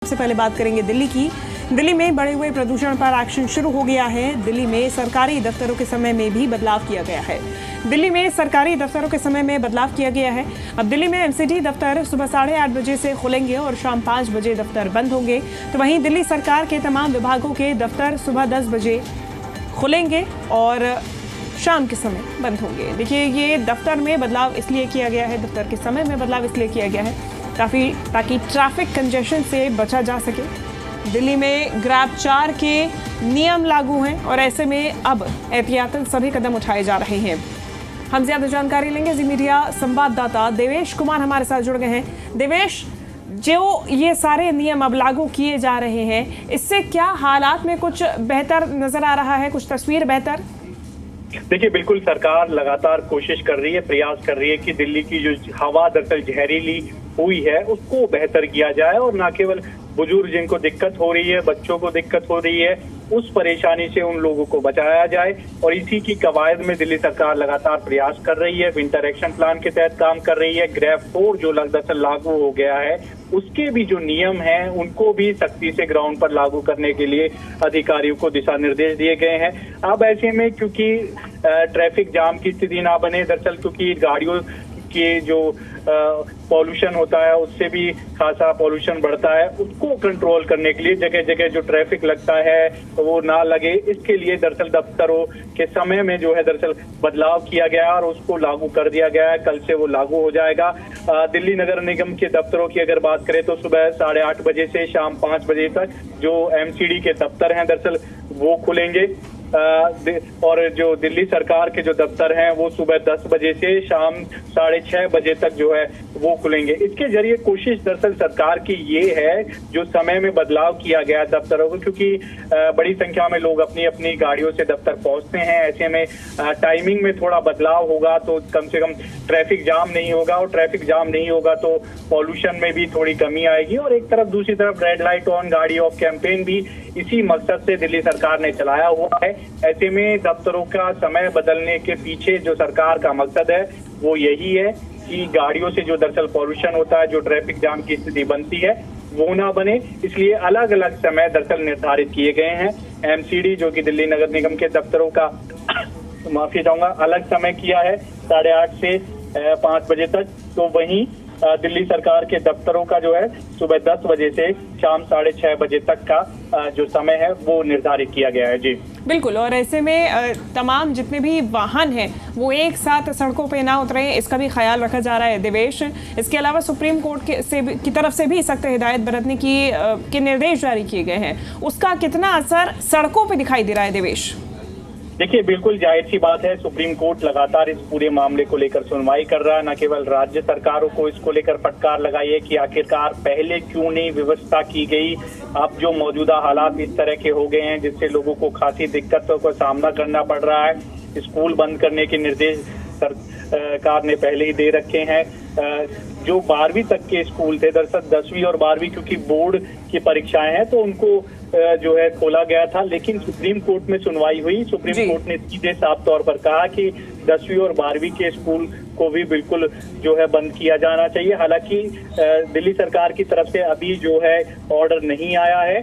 सबसे पहले बात करेंगे दिल्ली की। दिल्ली में बढ़े हुए प्रदूषण पर एक्शन शुरू हो गया है। दिल्ली में सरकारी दफ्तरों के समय में भी बदलाव किया गया है। दिल्ली में सरकारी दफ्तरों के समय में बदलाव किया गया है। अब दिल्ली में एमसीडी दफ्तर सुबह 8:30 बजे से खुलेंगे और शाम 5 बजे दफ्तर बंद होंगे। तो वहीं दिल्ली सरकार के तमाम विभागों के दफ्तर सुबह 10 बजे खुलेंगे और शाम के समय बंद होंगे। देखिए, ये दफ्तर में बदलाव इसलिए किया गया है, दफ्तर के समय में बदलाव इसलिए किया गया है ताकि ट्रैफिक कंजेशन से बचा जा सके। दिल्ली में ग्रैब 4 के नियम लागू हैं और ऐसे में अब एहतियातन सभी कदम उठाए जा रहे हैं। हम ज्यादा जानकारी लेंगे। जी मीडिया संवाददाता देवेश कुमार हमारे साथ जुड़ गए हैं। देवेश, जो ये सारे नियम अब लागू किए जा रहे हैं, इससे क्या हालात में कुछ बेहतर नजर आ रहा है, कुछ तस्वीर बेहतर? देखिए, बिल्कुल सरकार लगातार कोशिश कर रही है, प्रयास कर रही है कि दिल्ली की जो हवा दरअसल जहरीली हुई है उसको बेहतर किया जाए और न केवल बुजुर्ग जिनको दिक्कत हो रही है, बच्चों को दिक्कत हो रही है, उस परेशानी से उन लोगों को बचाया जाए। और इसी की कवायद में दिल्ली सरकार लगातार प्रयास कर रही है, विंटर एक्शन प्लान के तहत काम कर रही है। ग्रैब 4 जो दरअसल लागू हो गया है, उसके भी जो नियम हैं उनको भी सख्ती से ग्राउंड पर लागू करने के लिए अधिकारियों को दिशा निर्देश दिए गए हैं। अब ऐसे में क्योंकि ट्रैफिक जाम की स्थिति ना बने, दरअसल क्योंकि गाड़ियों के जो पॉल्यूशन होता है उससे भी खासा पॉल्यूशन बढ़ता है, उसको कंट्रोल करने के लिए जगह जगह जो ट्रैफिक लगता है तो वो ना लगे, इसके लिए दरअसल दफ्तरों के समय में जो है दरअसल बदलाव किया गया है और उसको लागू कर दिया गया है। कल से वो लागू हो जाएगा। दिल्ली नगर निगम के दफ्तरों की अगर बात करें तो सुबह 8:30 बजे से शाम 5 बजे तक जो एमसीडी के दफ्तर हैं दरअसल वो खुलेंगे और जो दिल्ली सरकार के जो दफ्तर हैं वो सुबह 10 बजे से शाम 6:30 बजे तक जो है वो खुलेंगे। इसके जरिए कोशिश दरअसल सरकार की ये है, जो समय में बदलाव किया गया दफ्तरों को, क्योंकि बड़ी संख्या में लोग अपनी अपनी गाड़ियों से दफ्तर पहुंचते हैं, ऐसे में टाइमिंग में थोड़ा बदलाव होगा तो कम से कम ट्रैफिक जाम नहीं होगा और ट्रैफिक जाम नहीं होगा तो पॉल्यूशन में भी थोड़ी कमी आएगी। और एक तरफ दूसरी तरफ रेड लाइट ऑन गाड़ी ऑफ कैंपेन भी इसी मकसद से दिल्ली सरकार ने चलाया हुआ है। ऐसे में दफ्तरों का समय बदलने के पीछे जो सरकार का मकसद है वो यही है कि गाड़ियों से जो दरअसल पॉल्यूशन होता है, जो ट्रैफिक जाम की स्थिति बनती है वो ना बने, इसलिए अलग अलग समय दरअसल निर्धारित किए गए हैं। एमसीडी जो कि दिल्ली नगर निगम के दफ्तरों का माफी चाहूंगा अलग समय किया है 8:30 से 5 बजे तक, तो वहीं दिल्ली सरकार के दफ्तरों का जो है सुबह 10 बजे से शाम 6:30 बजे तक का जो समय है वो निर्धारित किया गया है। जी बिल्कुल, और ऐसे में तमाम जितने भी वाहन हैं वो एक साथ सड़कों पे ना उतरे, इसका भी ख्याल रखा जा रहा है देवेश। इसके अलावा सुप्रीम कोर्ट की तरफ से भी सख्त हिदायत बरतने के निर्देश जारी किए गए हैं, उसका कितना असर सड़कों पे दिखाई दे रहा है देवेश? देखिए, बिल्कुल जाहिर सी बात है, सुप्रीम कोर्ट लगातार इस पूरे मामले को लेकर सुनवाई कर रहा है। न केवल राज्य सरकारों को इसको लेकर फटकार लगाई है कि आखिरकार पहले क्यों नहीं व्यवस्था की गई। अब जो मौजूदा हालात इस तरह के हो गए हैं जिससे लोगों को खासी दिक्कतों का सामना करना पड़ रहा है। स्कूल बंद करने के निर्देश सरकार ने पहले ही दे रखे हैं। जो 12वीं तक के स्कूल थे, दरअसल 10वीं और 12वीं क्योंकि बोर्ड की परीक्षाएं हैं तो उनको जो है खोला गया था, लेकिन सुप्रीम कोर्ट में सुनवाई हुई। सुप्रीम कोर्ट ने सीधे साफ तौर पर कहा कि 10वीं और 12वीं के स्कूल को भी बिल्कुल जो है बंद किया जाना चाहिए। हालांकि दिल्ली सरकार की तरफ से अभी जो है ऑर्डर नहीं आया है,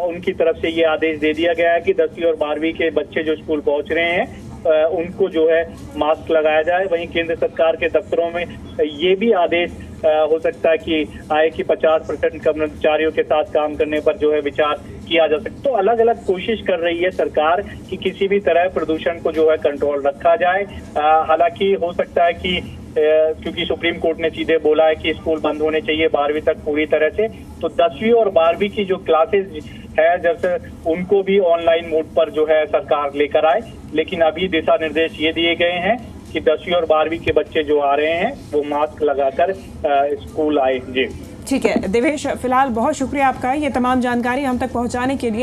उनकी तरफ से ये आदेश दे दिया गया है कि 10वीं और 12वीं के बच्चे जो स्कूल पहुंच रहे हैं उनको जो है मास्क लगाया जाए। वहीं केंद्र सरकार के दफ्तरों में ये भी आदेश हो सकता है कि आय की 50% कर्मचारियों के साथ काम करने पर जो है विचार किया जा सकता। तो अलग अलग कोशिश कर रही है सरकार कि किसी भी तरह प्रदूषण को जो है कंट्रोल रखा जाए। हालांकि हो सकता है कि क्योंकि सुप्रीम कोर्ट ने सीधे बोला है कि स्कूल बंद होने चाहिए 12वीं तक पूरी तरह से, तो 10वीं और 12वीं की जो क्लासेस है जैसे उनको भी ऑनलाइन मोड पर जो है सरकार लेकर आए। लेकिन अभी दिशा निर्देश ये दिए गए हैं कि 10वीं और 12वीं के बच्चे जो आ रहे हैं वो मास्क लगाकर स्कूल आए। जी ठीक है देवेश, फिलहाल बहुत शुक्रिया आपका ये तमाम जानकारी हम तक पहुंचाने के लिए।